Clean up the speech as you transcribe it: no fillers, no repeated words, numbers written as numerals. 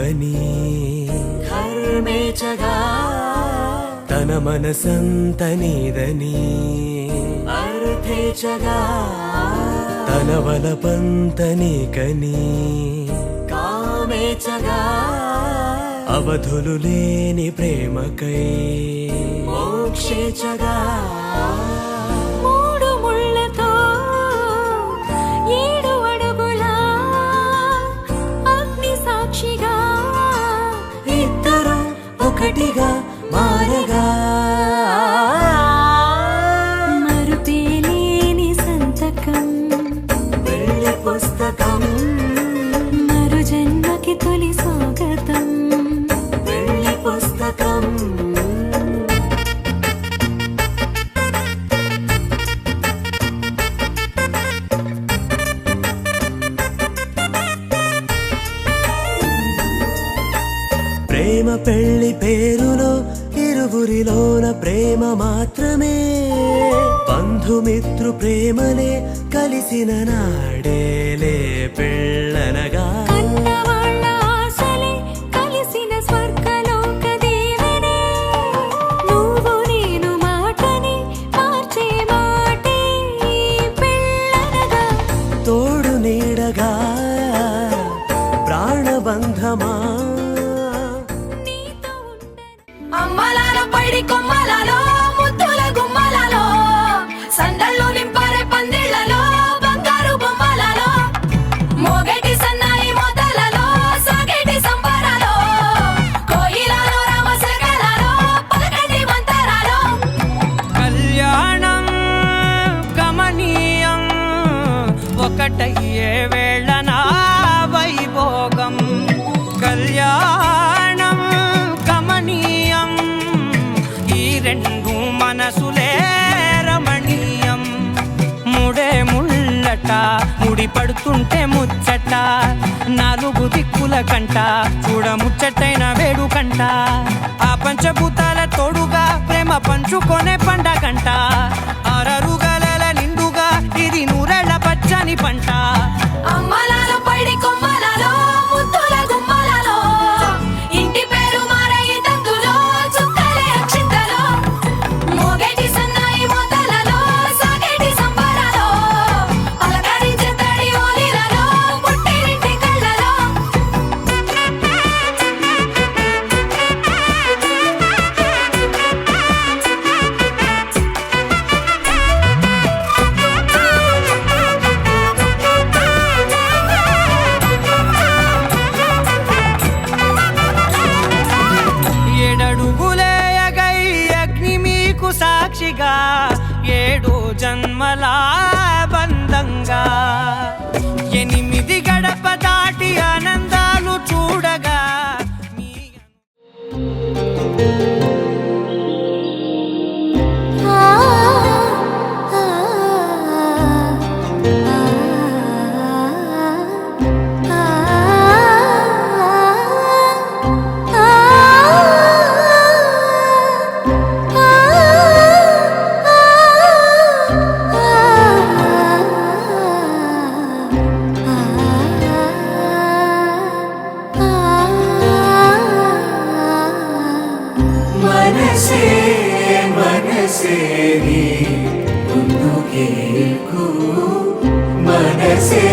నీకని ధర్మేచగా తన మనసంత నీదని అర్థేచగా తన వలపంత నీకని కామేచగా అవధులు లేని ప్రేమకై మోక్షేచగా మూడు ముళ్ళతో 7 అడుగుల అగ్ని సాక్షిగా ఇద్దరు ఒకటిగా మారగా మరుపేలేని సంతకం వెళ్ళి పుస్తకం మరు జన్మకి తొలి స్వాగతం వెళ్ళి పుస్తకం ప్రేమ పెళ్లి పేరులో ఇరువురిలోన ప్రేమ మాత్రమే బంధుమిత్రు ప్రేమనే కలిసిన నాడేలే పెళ్ళనగా కన్నవాళ్ళ ఆశలే కలిసిన స్వర్గలోక దేవుడే నువ్వు నేను మాటని మార్చే మాటే పెళ్ళనగా తోడు నీడగా ప్రాణబంధమా అమ్మలాలో పైడి కొమ్మలలో ముద్దుల గుమ్మలలో సందళ్ళు నింపారే పందిళ్లలో బంగారు బొమ్మలలో మోగేటి సన్నాయి మోతలలో సాగేటి సంబరాలో కోయిలలో రామసగలలో పలకటి మంతరాలో కళ్యాణం గమనీయం ఒకటయ్యే వేళ నా వైభోగం కళ్యాణం గమనీయం ఈ రెండు మనసులే రమణీయం ముడే ముళ్ళట ముడి పడుతుంటే ముచ్చట 4 దిక్కుల కంట చూడ ముచ్చటైన వేడుకంట ఆ పంచభూతాల తోడుగా ప్రేమ పంచుకొనే పండగంట అరరుగలల నిండుగా ఇది నూరెళ్ళ పచ్చని పంట అమ్మలాలో పైడి కొమ్మలలో ముద్దుల గుమ్మలలో ఇంటి పేరు మారయ్య తందులో చుక్కలే అక్షింతలో మోగేటి సన్నాయి మోతలలో సాగేటి సంబరాలో పలకరించే తడి ఓలిలలో పుట్టినింటి కళ్ళలో ఏడడుగులేయగై అగ్ని మీకు సాక్షిగా 7 జన్మల బంధంగా 8 గడప దాటి ఆనందాలు చూడగా మనసే మనసే నీ ముందుకేకు మనసే